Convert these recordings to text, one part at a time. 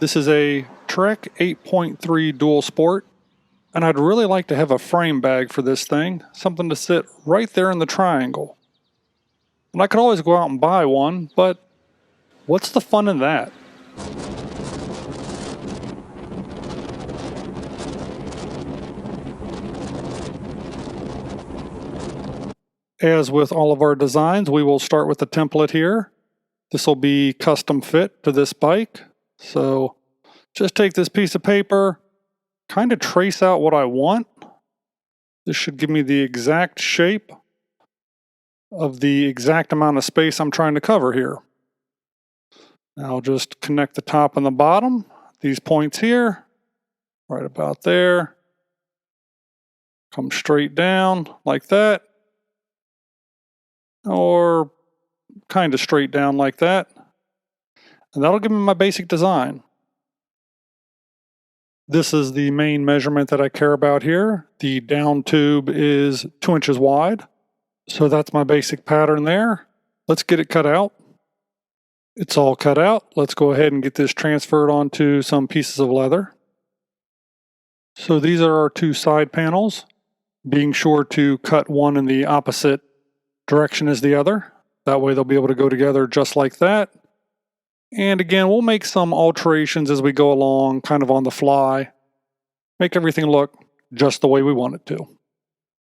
This is a Trek 8.3 Dual Sport, and I'd really like to have a frame bag for this thing, something to sit right there in the triangle. And I could always go out and buy one, but what's the fun in that? As with all of our designs, we will start with the template here. This will be custom fit to this bike. So just take this piece of paper, kind of trace out what I want. This should give me the exact shape of the exact amount of space I'm trying to cover here. Now I'll just connect the top and the bottom, these points here, right about there. Come straight down like that. Or kind of straight down like that. And that'll give me my basic design. This is the main measurement that I care about here. The down tube is 2 inches wide. So that's my basic pattern there. Let's get it cut out. It's all cut out. Let's go ahead and get this transferred onto some pieces of leather. So these are our two side panels. Being sure to cut one in the opposite direction as the other. That way they'll be able to go together just like that. And again, we'll make some alterations as we go along, kind of on the fly. Make everything look just the way we want it to.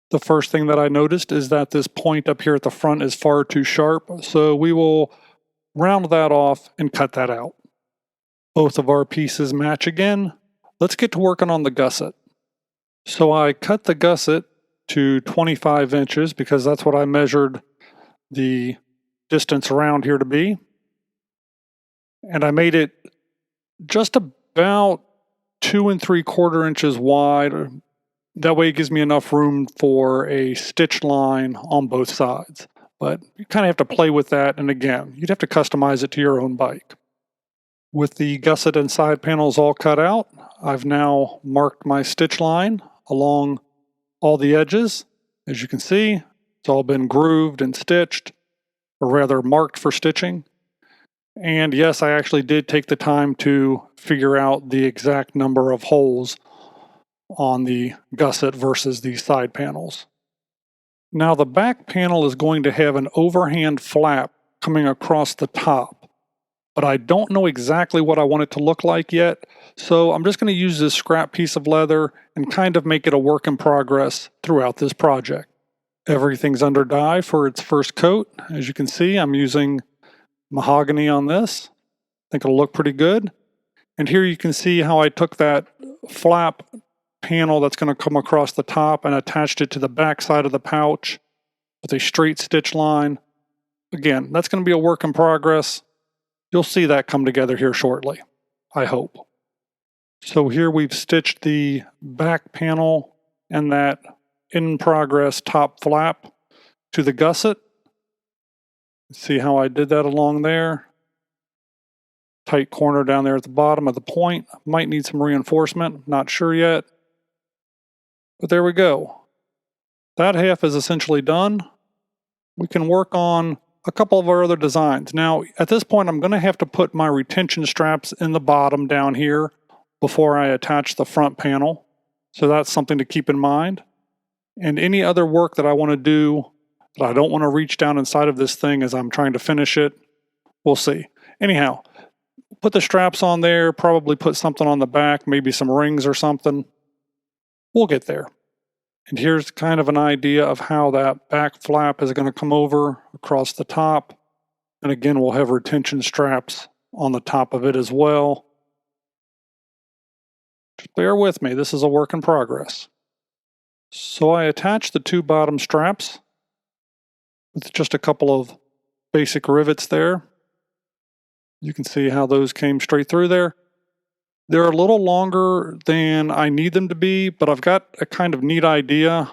The first thing that I noticed is that this point up here at the front is far too sharp, so we will round that off and cut that out. Both of our pieces match again. Let's get to working on the gusset. So I cut the gusset to 25 inches because that's what I measured the distance around here to be. And I made it just about 2 3/4 inches wide. That way it gives me enough room for a stitch line on both sides. But you kind of have to play with that, and again, you'd have to customize it to your own bike. With the gusset and side panels all cut out, I've now marked my stitch line along all the edges. As you can see, it's all been grooved and stitched, or rather marked for stitching. And yes, I actually did take the time to figure out the exact number of holes on the gusset versus the side panels. Now the back panel is going to have an overhand flap coming across the top, but I don't know exactly what I want it to look like yet, so I'm just going to use this scrap piece of leather and kind of make it a work in progress throughout this project. Everything's under dye for its first coat. As you can see, I'm using mahogany on this. I think it'll look pretty good. And here you can see how I took that flap panel that's going to come across the top and attached it to the back side of the pouch with a straight stitch line. Again, that's going to be a work in progress. You'll see that come together here shortly, I hope. So here we've stitched the back panel and that in progress top flap to the gusset. See how I did that along there? Tight corner down there at the bottom of the point. Might need some reinforcement, not sure yet. But there we go. That half is essentially done. We can work on a couple of our other designs. Now, at this point, I'm going to have to put my retention straps in the bottom down here before I attach the front panel. So that's something to keep in mind. And any other work that I want to do that I don't want to reach down inside of this thing as I'm trying to finish it, we'll see. Anyhow, put the straps on there, probably put something on the back, maybe some rings or something. We'll get there. And here's kind of an idea of how that back flap is going to come over across the top. And again, we'll have retention straps on the top of it as well. Just bear with me, this is a work in progress. So I attached the two bottom straps with just a couple of basic rivets there. You can see how those came straight through there. They're a little longer than I need them to be, but I've got a kind of neat idea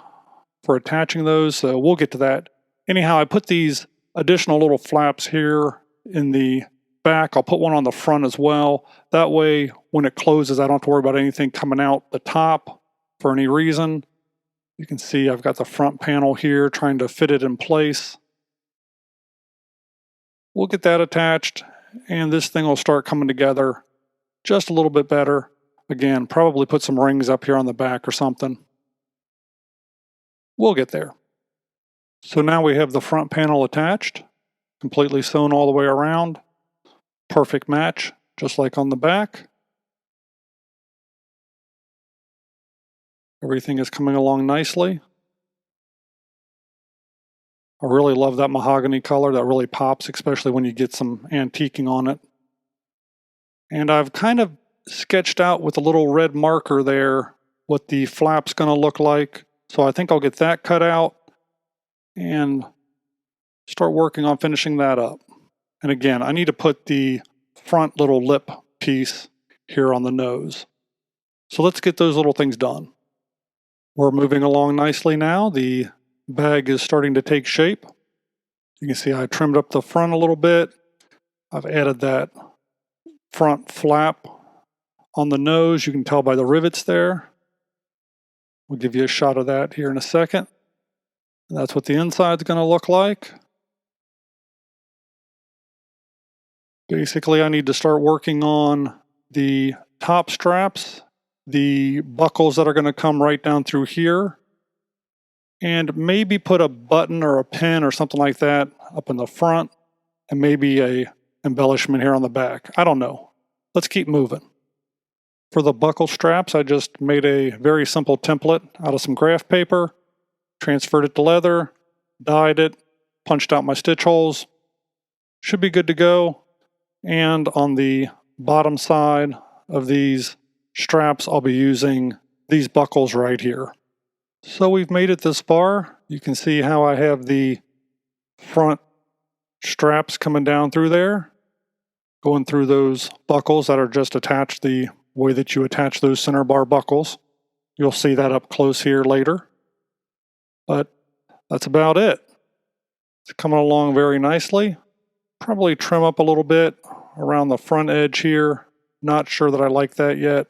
for attaching those, so we'll get to that. Anyhow, I put these additional little flaps here in the back. I'll put one on the front as well. That way, when it closes, I don't have to worry about anything coming out the top for any reason. You can see I've got the front panel here trying to fit it in place. We'll get that attached, and this thing will start coming together just a little bit better. Again, probably put some rings up here on the back or something. We'll get there. So now we have the front panel attached, completely sewn all the way around. Perfect match, just like on the back. Everything is coming along nicely. I really love that mahogany color. That really pops, especially when you get some antiquing on it. And I've kind of sketched out with a little red marker there what the flap's going to look like. So I think I'll get that cut out and start working on finishing that up. And again, I need to put the front little lip piece here on the nose. So let's get those little things done. We're moving along nicely now. The bag is starting to take shape. You can see I trimmed up the front a little bit. I've added that front flap on the nose. You can tell by the rivets there. We'll give you a shot of that here in a second. And that's what the inside's going to look like. Basically, I need to start working on the top straps, the buckles that are going to come right down through here, and maybe put a button or a pin or something like that up in the front, and maybe a embellishment here on the back. I don't know. Let's keep moving. For the buckle straps, I just made a very simple template out of some graph paper, transferred it to leather, dyed it, punched out my stitch holes. Should be good to go. And on the bottom side of these straps, I'll be using these buckles right here. So we've made it this far. You can see how I have the front straps coming down through there, going through those buckles that are just attached the way that you attach those center bar buckles. You'll see that up close here later. But that's about it. It's coming along very nicely. Probably trim up a little bit around the front edge here. Not sure that I like that yet.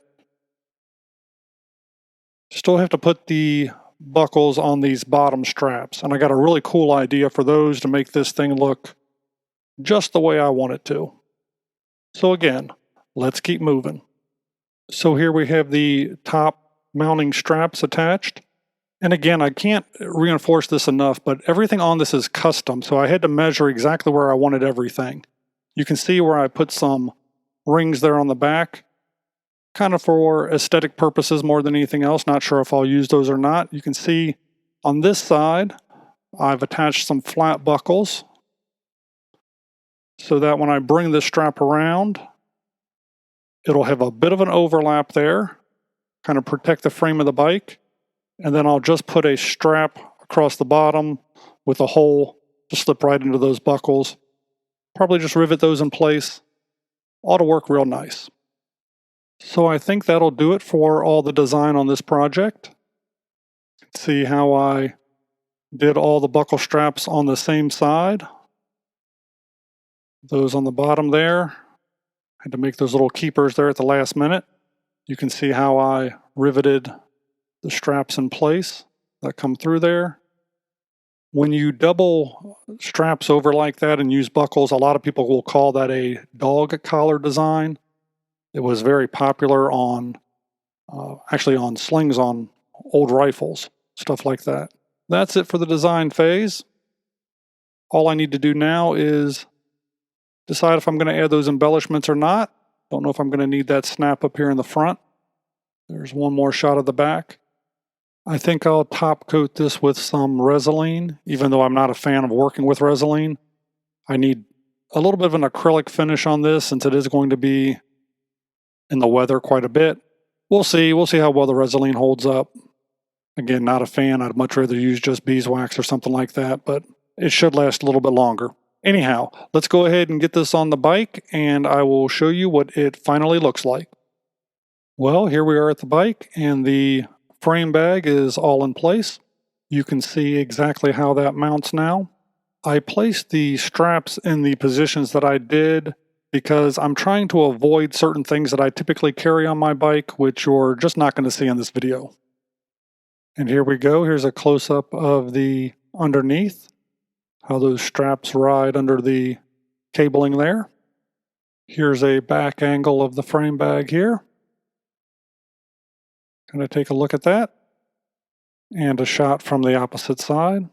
Still have to put the buckles on these bottom straps, and I got a really cool idea for those to make this thing look just the way I want it to. So again, let's keep moving. So here we have the top mounting straps attached. And again, I can't reinforce this enough, but everything on this is custom, so I had to measure exactly where I wanted everything. You can see where I put some rings there on the back, kind of for aesthetic purposes more than anything else. Not sure if I'll use those or not. You can see on this side, I've attached some flat buckles so that when I bring this strap around, it'll have a bit of an overlap there, kind of protect the frame of the bike. And then I'll just put a strap across the bottom with a hole to slip right into those buckles. Probably just rivet those in place. Ought to work real nice. So I think that'll do it for all the design on this project. See how I did all the buckle straps on the same side. Those on the bottom there. Had to make those little keepers there at the last minute. You can see how I riveted the straps in place that come through there. When you double straps over like that and use buckles, a lot of people will call that a dog collar design. It was very popular on, actually on slings on old rifles, stuff like that. That's it for the design phase. All I need to do now is decide if I'm going to add those embellishments or not. Don't know if I'm going to need that snap up here in the front. There's one more shot of the back. I think I'll top coat this with some Resolene, even though I'm not a fan of working with Resolene. I need a little bit of an acrylic finish on this since it is going to be in the weather quite a bit. We'll see. We'll see how well the Resolene holds up. Again, not a fan. I'd much rather use just beeswax or something like that, but it should last a little bit longer. Anyhow, let's go ahead and get this on the bike, and I will show you what it finally looks like. Well, here we are at the bike, and the frame bag is all in place. You can see exactly how that mounts now. I placed the straps in the positions that I did because I'm trying to avoid certain things that I typically carry on my bike, which you're just not going to see in this video. And here we go. Here's a close-up of the underneath, how those straps ride under the cabling there. Here's a back angle of the frame bag here. Going to take a look at that. And a shot from the opposite side.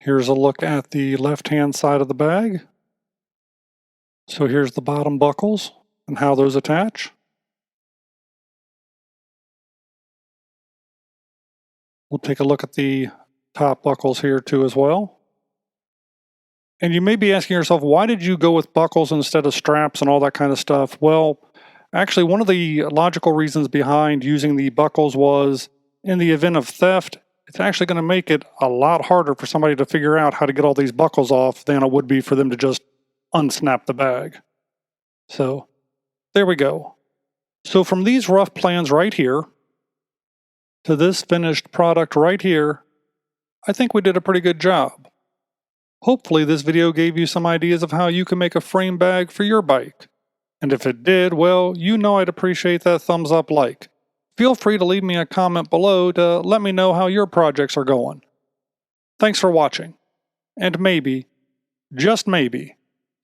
Here's a look at the left-hand side of the bag. So here's the bottom buckles and how those attach. We'll take a look at the top buckles here too as well. And you may be asking yourself, why did you go with buckles instead of straps and all that kind of stuff? Well, actually, one of the logical reasons behind using the buckles was, in the event of theft, it's actually going to make it a lot harder for somebody to figure out how to get all these buckles off than it would be for them to just unsnap the bag. So, there we go. So from these rough plans right here to this finished product right here, I think we did a pretty good job. Hopefully this video gave you some ideas of how you can make a frame bag for your bike. And if it did, well, you know I'd appreciate that thumbs up like. Feel free to leave me a comment below to let me know how your projects are going. Thanks for watching. And maybe, just maybe,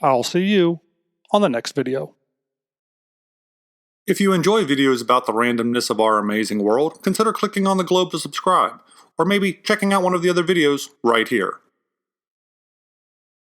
I'll see you on the next video. If you enjoy videos about the randomness of our amazing world, consider clicking on the globe to subscribe, or maybe checking out one of the other videos right here.